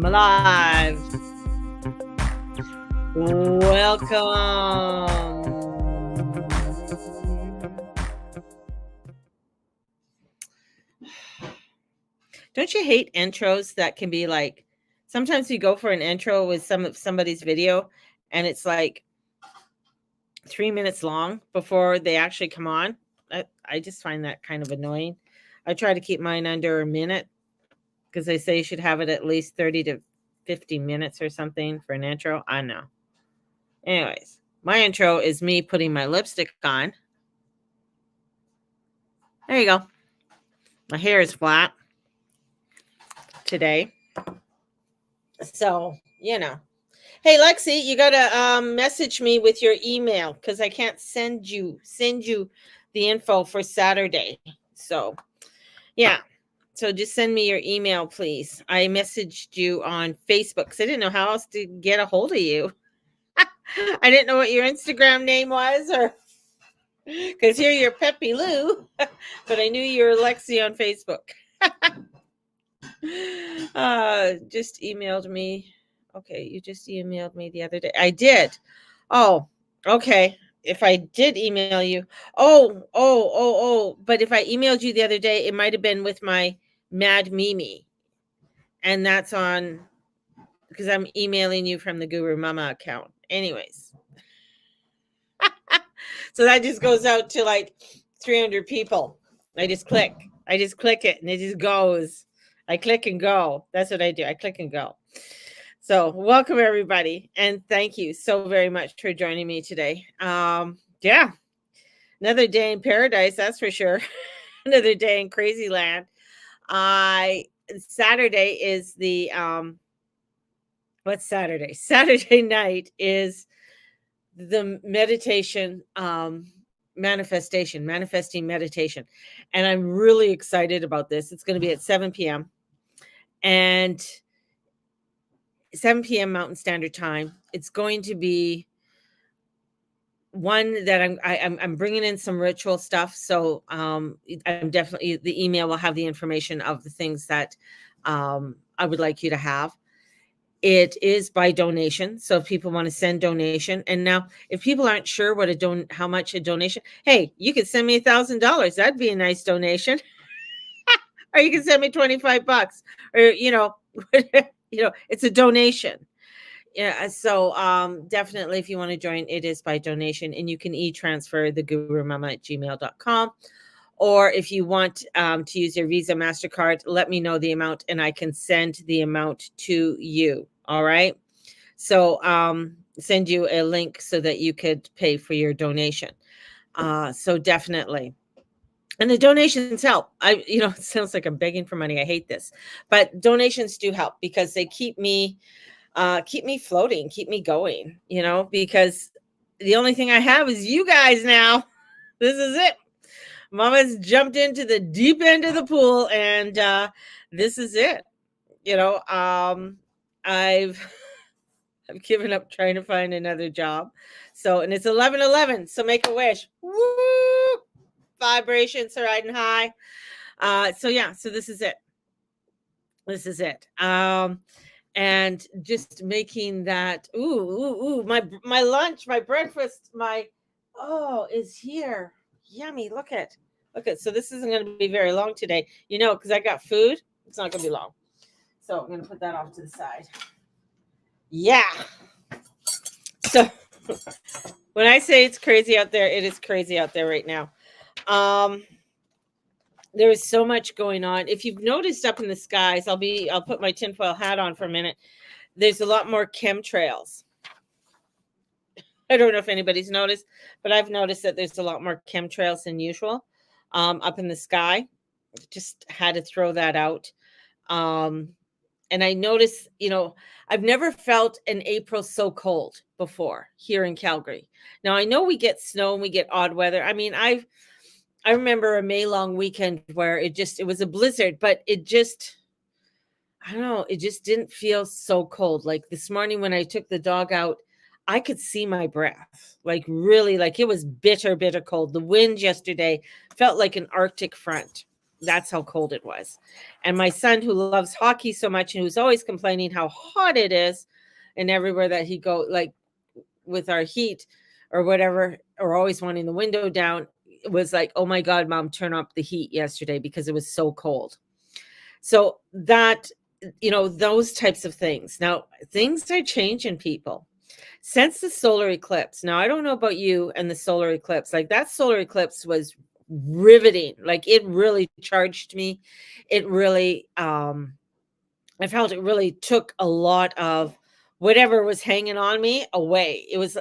I'm alive. Welcome. Don't you hate intros that can be like, sometimes you go for an intro with somebody's video and it's like 3 minutes long before they actually come on? I just find that kind of annoying. I try to keep mine under a minute because they say you should have it at least 30 to 50 minutes or something for an intro. I know. Anyways, my intro is me putting my lipstick on. There you go. My hair is flat today. So, Hey Lexi, you gotta message me with your email because I can't send you the info for Saturday. So yeah. So just send me your email, please. I messaged you on Facebook because I didn't know how else to get a hold of you. I didn't know what your Instagram name was, or because here you're Peppy Lou, but I knew you were Lexi on Facebook. Just emailed me. Okay, you just emailed me the other day. I did. Oh, okay. If I did email you, but if I emailed you the other day, it might have been with my Mad Mimi, and that's on because I'm emailing you from the Guru Mama account. Anyways, so that just goes out to like 300 people. I just click it, and it just goes. I click and go. That's what I do. I click and go. So welcome everybody, and thank you so very much for joining me today. Yeah, another day in paradise, that's for sure. Another day in crazy land. Saturday is the what's Saturday? Saturday night is the meditation manifesting meditation, and I'm really excited about this. It's going to be at 7 p.m. and 7 p.m. Mountain Standard Time. It's going to be one that I'm bringing in some ritual stuff. So I'm definitely, the email will have the information of the things that I would like you to have. It is by donation. So if people want to send donation, and now if people aren't sure how much a donation, hey, you could send me $1,000. That'd be a nice donation. Or you can send me $25, or it's a donation. Yeah, so definitely if you want to join, it is by donation, and you can e-transfer the gurumama@gmail.com. Or if you want to use your Visa, MasterCard, let me know the amount and I can send the amount to you. All right. So send you a link so that you could pay for your donation. So definitely. And the donations help. It sounds like I'm begging for money. I hate this, but donations do help because they keep me floating, keep me going, because the only thing I have is you guys now. This is it. Mama's jumped into the deep end of the pool, and this is it. I've given up trying to find another job. So, and it's 11:11. So make a wish. Woo! Vibrations are riding high. So yeah. So this is it. This is it. And just making that. Ooh! My lunch, my breakfast, is here. Yummy! Look at. So this isn't going to be very long today, because I got food. It's not going to be long. So I'm going to put that off to the side. Yeah. So when I say it's crazy out there, it is crazy out there right now. There is so much going on. If you've noticed up in the skies, I'll put my tinfoil hat on for a minute. There's a lot more chemtrails. I don't know if anybody's noticed, but I've noticed that there's a lot more chemtrails than usual up in the sky. Just had to throw that out. And I noticed, I've never felt an April so cold before here in Calgary. Now, I know we get snow and we get odd weather. I mean, I remember a May long weekend where it was a blizzard, but I don't know, it just didn't feel so cold. Like this morning when I took the dog out, I could see my breath, like really, like it was bitter, bitter cold. The wind yesterday felt like an Arctic front. That's how cold it was. And my son, who loves hockey so much and who's always complaining how hot it is, and everywhere that he go, like with our heat or whatever, or always wanting the window down, was like, oh my God, Mom, turn up the heat yesterday because it was so cold. So that, those types of things. Now, things are changing, people. Since the solar eclipse, now I don't know about you and the solar eclipse, like that solar eclipse was riveting. Like it really charged me. It really, I felt it really took a lot of whatever was hanging on me away. It was,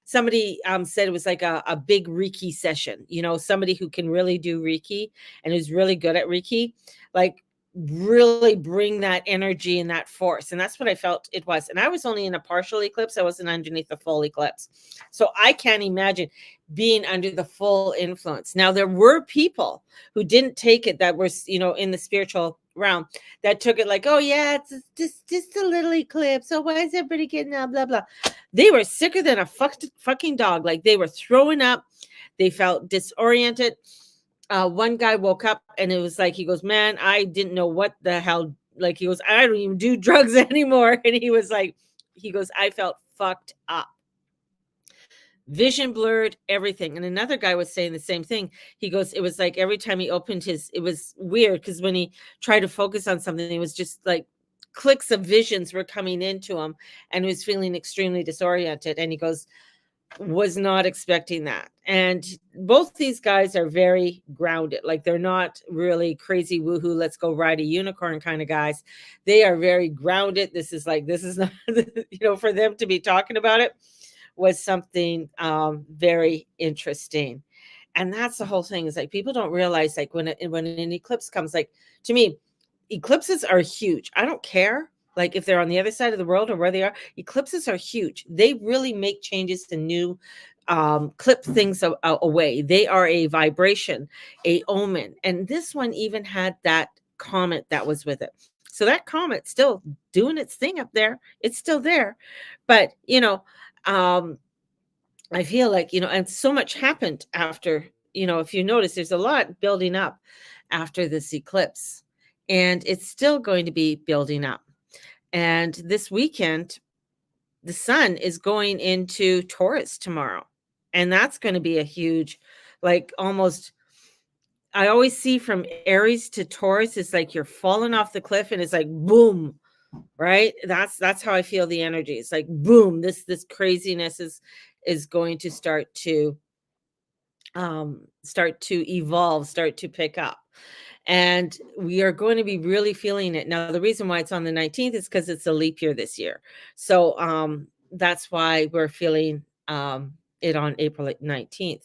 somebody said it was like a big Reiki session, somebody who can really do Reiki and who's really good at Reiki, like really bring that energy and that force. And that's what I felt it was. And I was only in a partial eclipse. I wasn't underneath the full eclipse. So I can't imagine being under the full influence. Now, there were people who didn't take it that were, in the spiritual realm, that took it like, oh yeah, it's just a little eclipse. So why is everybody getting out? Blah, blah. They were sicker than a fucking dog. Like they were throwing up. They felt disoriented. One guy woke up and it was like, he goes, man, I didn't know what the hell. Like he goes, I don't even do drugs anymore. And he was like, I felt fucked up. Vision blurred, everything. And another guy was saying the same thing. He goes, it was like every time he opened it was weird because when he tried to focus on something, it was just like clicks of visions were coming into him and he was feeling extremely disoriented. And he goes, was not expecting that. And both these guys are very grounded. Like they're not really crazy woohoo, let's go ride a unicorn kind of guys. They are very grounded. This is not, for them to be talking about it was something very interesting. And that's the whole thing, is like people don't realize, like when an eclipse comes, like to me, eclipses are huge. I don't care like if they're on the other side of the world or where they are. Eclipses are huge. They really make changes to new, clip things away. They are a vibration, a omen. And this one even had that comet that was with it. So that comet still doing its thing up there. It's still there. But, I feel like, and so much happened after, if you notice, there's a lot building up after this eclipse, and it's still going to be building up. And this weekend, the sun is going into Taurus tomorrow. And that's going to be a huge, like almost, I always see from Aries to Taurus, it's like you're falling off the cliff and it's like, boom, right? That's how I feel the energy. It's like, boom, this craziness is going to start to evolve, start to pick up. And we are going to be really feeling it. Now, the reason why it's on the 19th is because it's a leap year this year. So that's why we're feeling it on April 19th.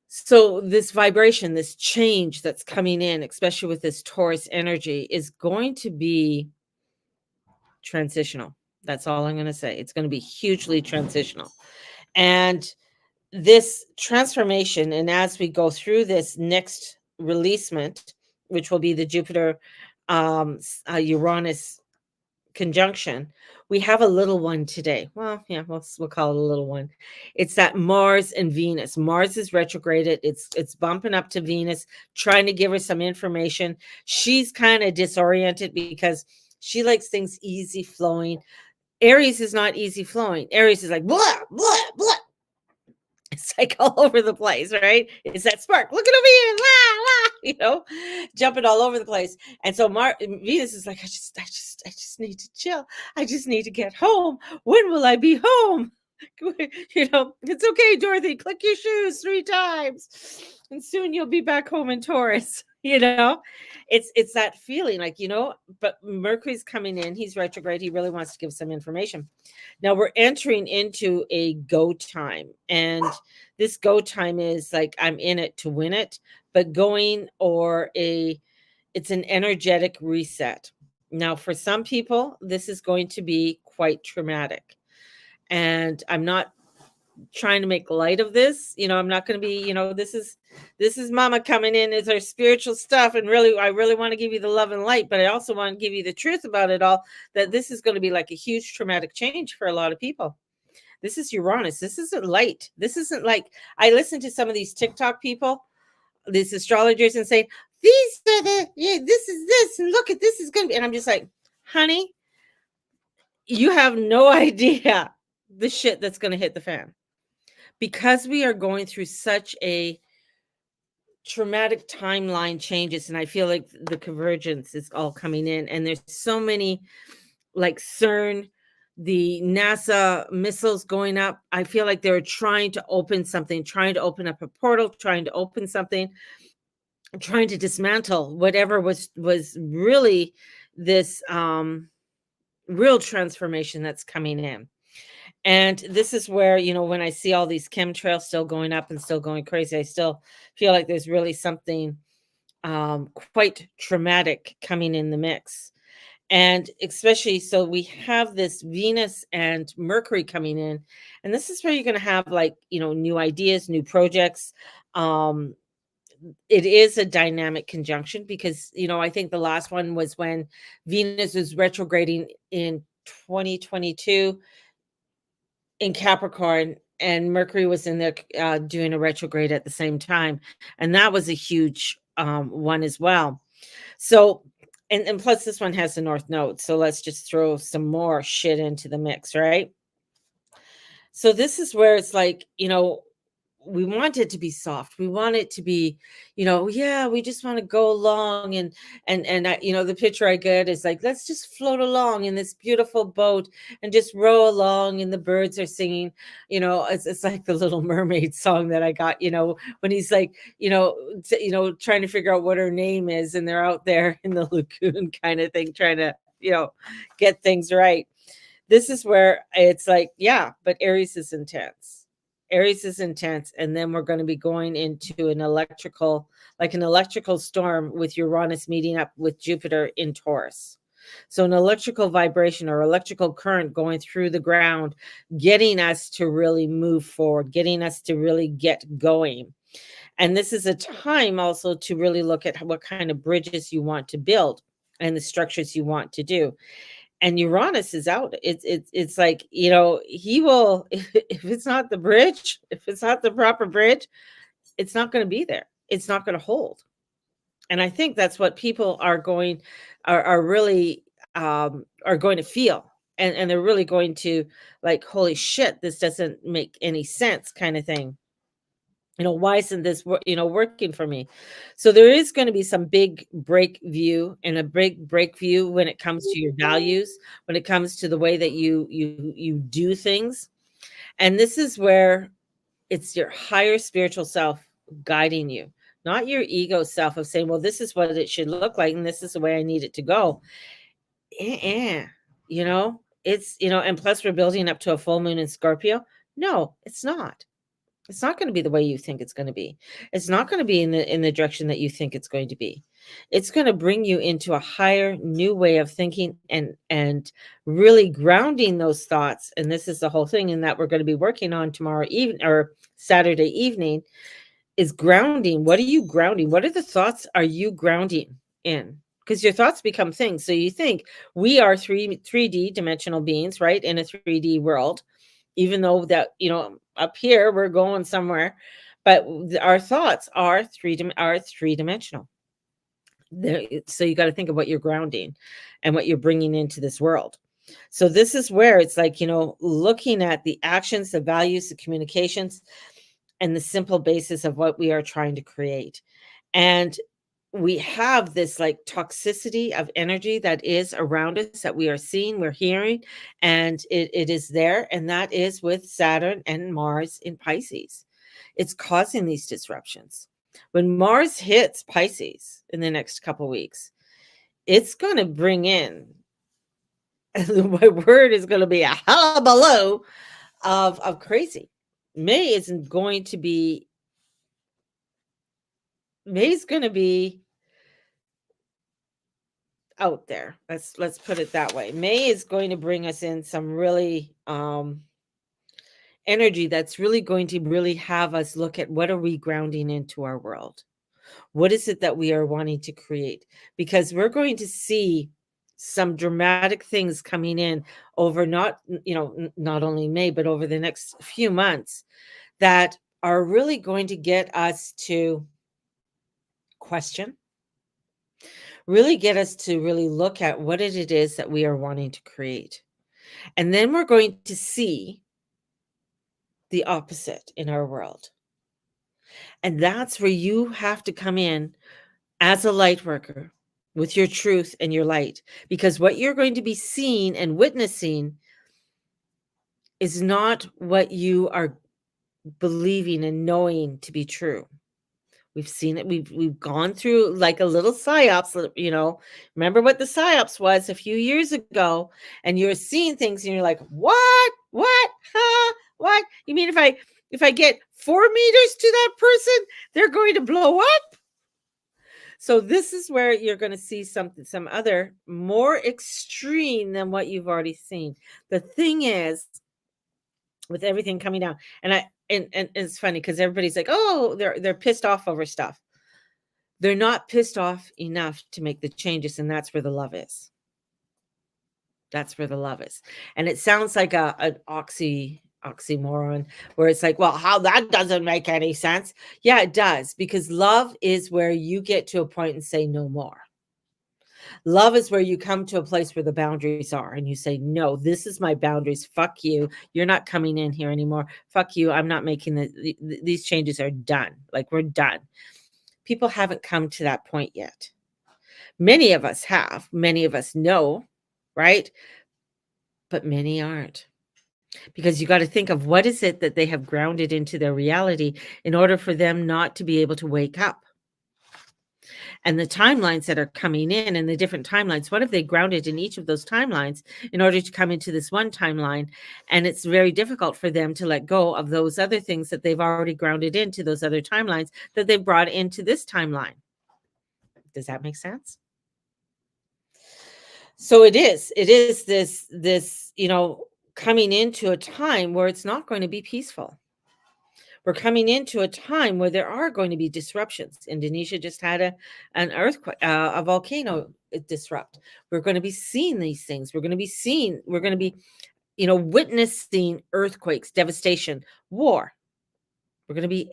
So this vibration, this change that's coming in, especially with this Taurus energy, is going to be transitional. That's all I'm going to say. It's going to be hugely transitional. And this transformation, and as we go through this next releasement, which will be the Jupiter Uranus conjunction, we have a little one today. Well, yeah, we'll call it a little one. It's that Mars and Venus. Mars is retrograded. It's bumping up to Venus, trying to give her some information. She's kind of disoriented because she likes things easy flowing. Aries is not easy flowing. Aries is like blah blah blah. It's like all over the place, right? It's that spark. Look at me, la la, jumping all over the place. And so Venus is like, I just need to chill. I just need to get home. When will I be home? It's okay, Dorothy. Click your shoes 3 times, and soon you'll be back home in Taurus. It's that feeling, like, but Mercury's coming in. He's retrograde. He really wants to give some information. Now we're entering into a go time, and this go time is like, I'm in it to win it, but it's an energetic reset. Now, for some people, this is going to be quite traumatic, and I'm not trying to make light of this. I'm not going to be, this is mama coming in as our spiritual stuff. And really, I really want to give you the love and light, but I also want to give you the truth about it all, that this is going to be like a huge traumatic change for a lot of people. This is Uranus. This isn't light. This isn't like, I listen to some of these TikTok people, these astrologers, and say, these are the, yeah, this is this, and look at this is going to be. And I'm just like, honey, you have no idea the shit that's going to hit the fan because we are going through such a traumatic timeline changes. And I feel like the convergence is all coming in. And there's so many, like CERN, the NASA missiles going up. I feel like they're trying to open something, trying to open up a portal, trying to open something, trying to dismantle whatever was really this real transformation that's coming in. And this is where, when I see all these chemtrails still going up and still going crazy, I still feel like there's really something quite traumatic coming in the mix. And especially, so we have this Venus and Mercury coming in, and this is where you're going to have, like, new ideas, new projects. It is a dynamic conjunction because, I think the last one was when Venus was retrograding in 2022 in Capricorn, and Mercury was in there doing a retrograde at the same time. And that was a huge one as well. So, and plus this one has the North Node. So let's just throw some more shit into the mix, right? So this is where it's like, we want it to be soft. We want it to be, yeah, we just want to go along, and I, the picture I get is like, let's just float along in this beautiful boat and just row along, and the birds are singing. It's like the Little Mermaid song that I got. When he's like, trying to figure out what her name is, and they're out there in the lagoon, kind of thing, trying to, get things right. This is where it's like, yeah, but Aries is intense. Aries is intense, and then we're going to be going into an electrical storm with Uranus meeting up with Jupiter in Taurus. So an electrical vibration or electrical current going through the ground, getting us to really move forward, getting us to really get going. And this is a time also to really look at what kind of bridges you want to build and the structures you want to do. And Uranus is out. It's like, he will, if it's not the bridge, if it's not the proper bridge, it's not going to be there. It's not going to hold. And I think that's what people are really are going to feel. And they're really going to, like, holy shit, this doesn't make any sense, kind of thing. Why isn't this working for me? So there is going to be some big break view and a big break view when it comes to your values, when it comes to the way that you do things. And this is where it's your higher spiritual self guiding you, not your ego self of saying, well, this is what it should look like and this is the way I need it to go. It's, and plus we're building up to a full moon in Scorpio. No, it's not. It's not going to be the way you think it's going to be. It's not going to be in the direction that you think it's going to be. It's going to bring you into a higher, new way of thinking and really grounding those thoughts. And this is the whole thing, and that we're going to be working on tomorrow evening or Saturday evening is grounding. What are you grounding? What are the thoughts are you grounding in? Because your thoughts become things. So you think we are 3D dimensional beings, right? In a 3D world, even though that, up here we're going somewhere, but our thoughts are three-dimensional. So you got to think of what you're grounding and what you're bringing into this world. So this is where it's like, looking at the actions, the values, the communications, and the simple basis of what we are trying to create. And we have this like toxicity of energy that is around us that we are seeing, we're hearing, and it is there. And that is with Saturn and Mars in Pisces. It's causing these disruptions. When Mars hits Pisces in the next couple weeks, it's going to bring in, my word is going to be a hullabaloo of crazy. May's going to be out there. Let's put it that way. May is going to bring us in some really energy that's really going to really have us look at what are we grounding into our world? What is it that we are wanting to create? Because we're going to see some dramatic things coming in over not only May, but over the next few months that are really going to get us to question, really get us to really look at what it is that we are wanting to create. And then we're going to see the opposite in our world. And that's where you have to come in as a light worker with your truth and your light. Because what you're going to be seeing and witnessing is not what you are believing and knowing to be true. We've seen it. We've gone through like a little psyops, remember what the psyops was a few years ago, and you're seeing things and you're like, what, huh, what? You mean if I get 4 meters to that person, they're going to blow up? So this is where you're going to see some other more extreme than what you've already seen. The thing is, with everything coming down, and it's funny because everybody's like, oh, they're pissed off over stuff. They're not pissed off enough to make the changes, and that's where the love is. That's where the love is. And it sounds like an oxymoron, where it's like, well, how that doesn't make any sense. Yeah, it does, because love is where you get to a point and say no more. Love is where you come to a place where the boundaries are and you say, no, this is my boundaries. Fuck you. You're not coming in here anymore. Fuck you. I'm not making these changes are done. Like, we're done. People haven't come to that point yet. Many of us have. Many of us know, right? But many aren't. Because you got to think of what is it that they have grounded into their reality in order for them not to be able to wake up. And the timelines that are coming in and the different timelines, what have they grounded in each of those timelines in order to come into this one timeline? And it's very difficult for them to let go of those other things that they've already grounded into those other timelines that they've brought into this timeline. Does that make sense? So it is this, coming into a time where it's not going to be peaceful. We're coming into a time where there are going to be disruptions. Indonesia just had an earthquake, a volcano disrupt. We're going to be seeing these things. We're going to be, witnessing earthquakes, devastation, war. We're going to be,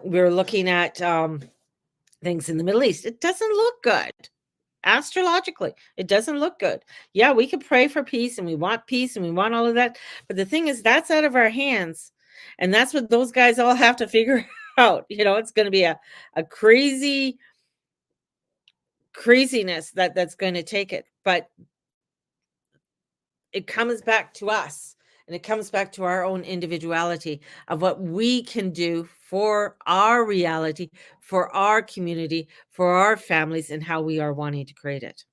we're looking at things in the Middle East. It doesn't look good. Astrologically, it doesn't look good. Yeah, we can pray for peace and we want peace and we want all of that. But the thing is, that's out of our hands. And that's what those guys all have to figure out. It's going to be a craziness that's going to take it. But it comes back to us, and it comes back to our own individuality of what we can do for our reality, for our community, for our families, and how we are wanting to create it.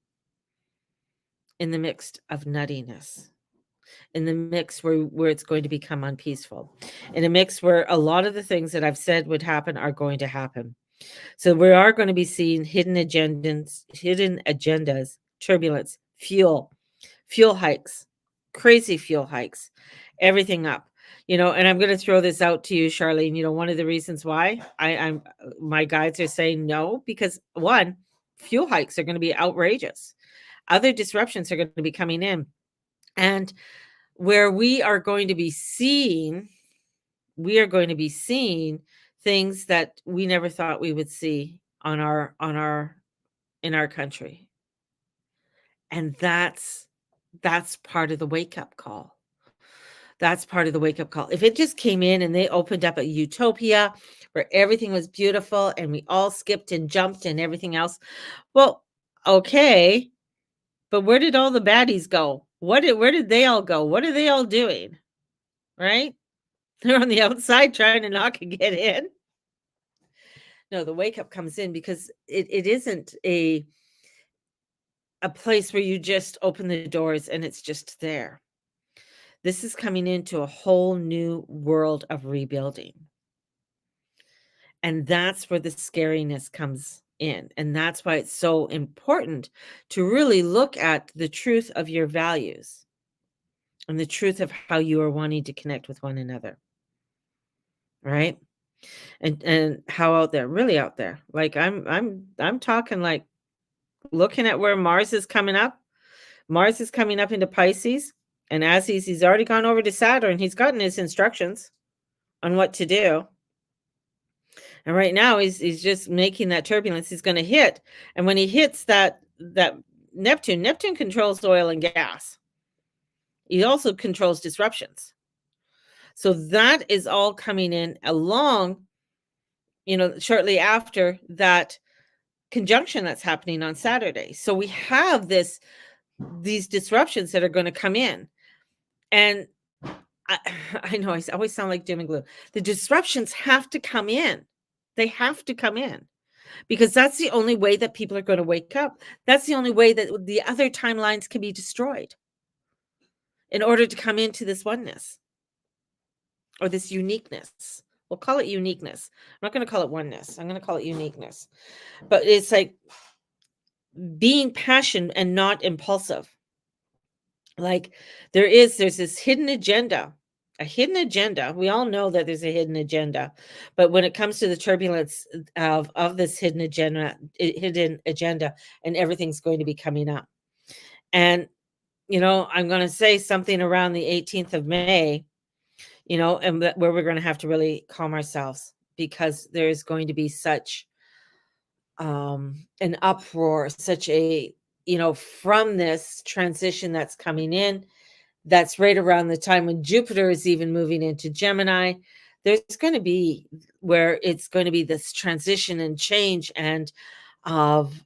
In the mix of nuttiness, in the mix where it's going to become unpeaceful, in a mix where a lot of the things that I've said would happen are going to happen. So we are going to be seeing hidden agendas, turbulence, fuel hikes, crazy fuel hikes, everything up. And I'm going to throw this out to you, Charlene. One of the reasons why my guides are saying no, because one, fuel hikes are going to be outrageous. Other disruptions are going to be coming in. And where we are going to be seeing things that we never thought we would see in our country. And that's part of the wake-up call. That's part of the wake-up call. If it just came in and they opened up a utopia where everything was beautiful and we all skipped and jumped and everything else, well, okay. But where did all the baddies go? Where did they all go? What are they all doing? Right? They're on the outside trying to knock and get in. No, the wake up comes in because it isn't a place where you just open the doors and it's just there. This is coming into a whole new world of rebuilding. And that's where the scariness comes in. And that's why it's so important to really look at the truth of your values and the truth of how you are wanting to connect with one another. Right? And how out there, really out there. Like I'm talking like looking at where Mars is coming up. Mars is coming up into Pisces. And as he's already gone over to Saturn, he's gotten his instructions on what to do. And right now he's just making that turbulence. He's going to hit. And when he hits that Neptune controls oil and gas. He also controls disruptions. So that is all coming in along, shortly after that conjunction that's happening on Saturday. So we have these disruptions that are going to come in. And I know I always sound like doom and gloom. The disruptions have to come in. They have to come in because that's the only way that people are going to wake up. That's the only way that the other timelines can be destroyed in order to come into this oneness or this uniqueness. We'll call it uniqueness. I'm not going to call it oneness. I'm going to call it uniqueness. But it's like being passionate and not impulsive. Like there's this hidden agenda, a hidden agenda. We all know that there's a hidden agenda, but when it comes to the turbulence of this hidden agenda, and everything's going to be coming up. And, I'm going to say something around the 18th of May, and where we're going to have to really calm ourselves because there's going to be such an uproar, such a, from this transition that's coming in, that's right around the time when Jupiter is even moving into Gemini. There's going to be where it's going to be this transition and change and of,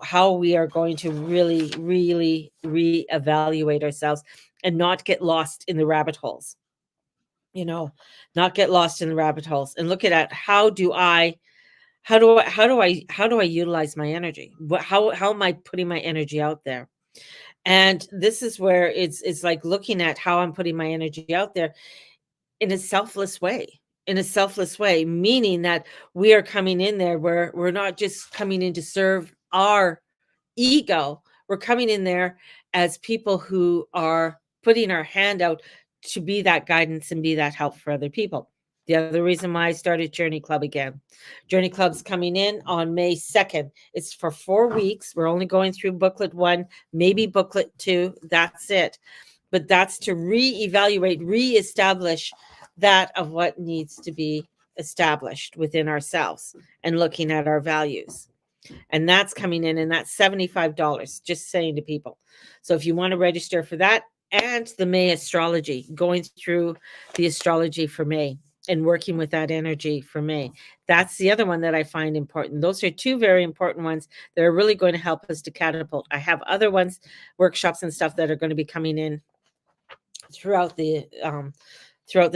how we are going to really, really reevaluate ourselves and not get lost in the rabbit holes, not get lost in the rabbit holes and look at how do I utilize my energy? How am I putting my energy out there? And this is where it's like looking at how I'm putting my energy out there in a selfless way, meaning that we are coming in there where we're not just coming in to serve our ego. We're coming in there as people who are putting our hand out to be that guidance and be that help for other people. The other reason why I started Journey Club again. Journey Club's coming in on May 2nd. It's for 4 weeks. We're only going through booklet 1, maybe booklet 2. That's it. But that's to reevaluate, reestablish that of what needs to be established within ourselves and looking at our values. And that's coming in, and that's $75, just saying to people. So if you want to register for that and the May astrology, going through the astrology for May and working with that energy for May, that's the other one that I find important. Those are 2 very important ones that are really going to help us to catapult. I have other ones, workshops and stuff that are going to be coming in throughout the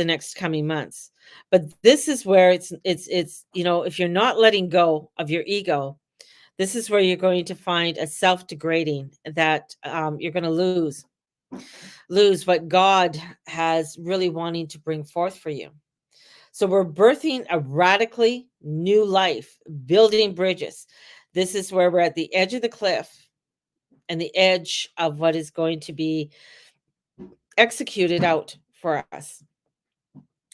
next coming months. But this is where it's if you're not letting go of your ego, this is where you're going to find a self-degrading that you're going to lose what God has really wanting to bring forth for you. So we're birthing a radically new life, building bridges. This is where we're at the edge of the cliff and the edge of what is going to be executed out for us.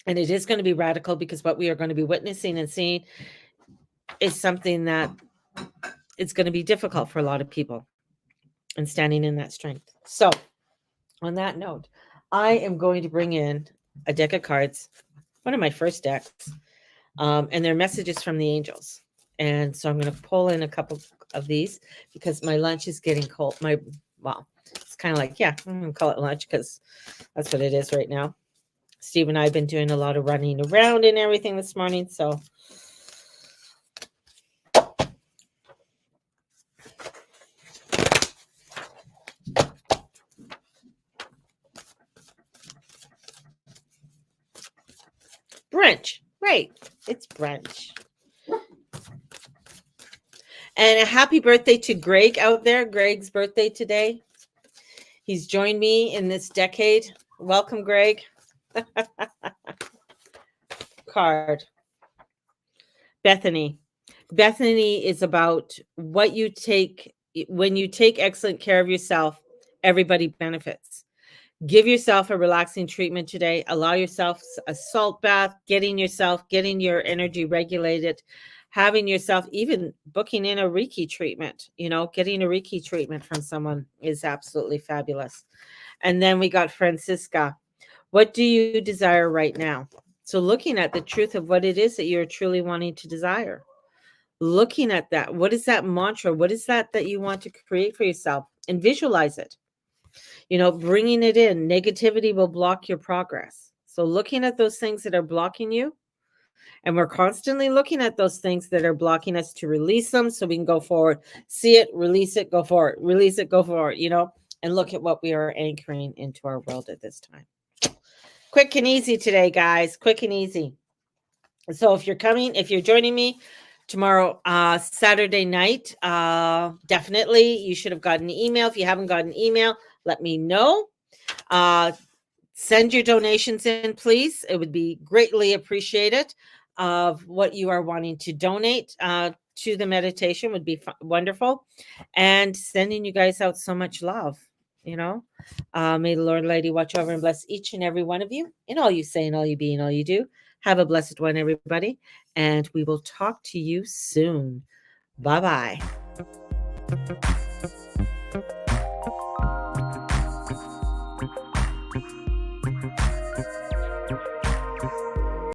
And it is going to be radical because what we are going to be witnessing and seeing is something that it's going to be difficult for a lot of people and standing in that strength. So on that note, I am going to bring in a deck of cards, one of my first decks, and they're messages from the angels. And so I'm going to pull in a couple of these because my lunch is getting cold. It's kind of like, I'm going to call it lunch because that's what it is right now. Steve and I have been doing a lot of running around and everything this morning. So brunch. Right. It's brunch. And a happy birthday to Greg out there. Greg's birthday today. He's joined me in this decade. Welcome, Greg. Card. Bethany. Bethany is about what you take. When you take excellent care of yourself, everybody benefits. Give yourself a relaxing treatment today. Allow yourself a salt bath, getting your energy regulated, having yourself even booking in a Reiki treatment, getting a Reiki treatment from someone is absolutely fabulous. And then we got Francisca. What do you desire right now? So looking at the truth of what it is that you're truly wanting to desire, looking at that, what is that mantra? What is that you want to create for yourself, and visualize it, bringing it in. Negativity will block your progress. So looking at those things that are blocking you, and we're constantly looking at those things that are blocking us to release them so we can go forward. See it, release it, go forward, release it, go forward, and look at what we are anchoring into our world at this time. Quick and easy today, guys. Quick and easy. So if you're joining me tomorrow, Saturday night, definitely you should have gotten an email. If you haven't gotten an email, let me know. Send your donations in, please. It would be greatly appreciated. Of what you are wanting to donate to the meditation would be wonderful. And sending you guys out so much love. May the Lord Lady watch over and bless each and every one of you in all you say and all you be and all you do. Have a blessed one, everybody. And we will talk to you soon. Bye-bye.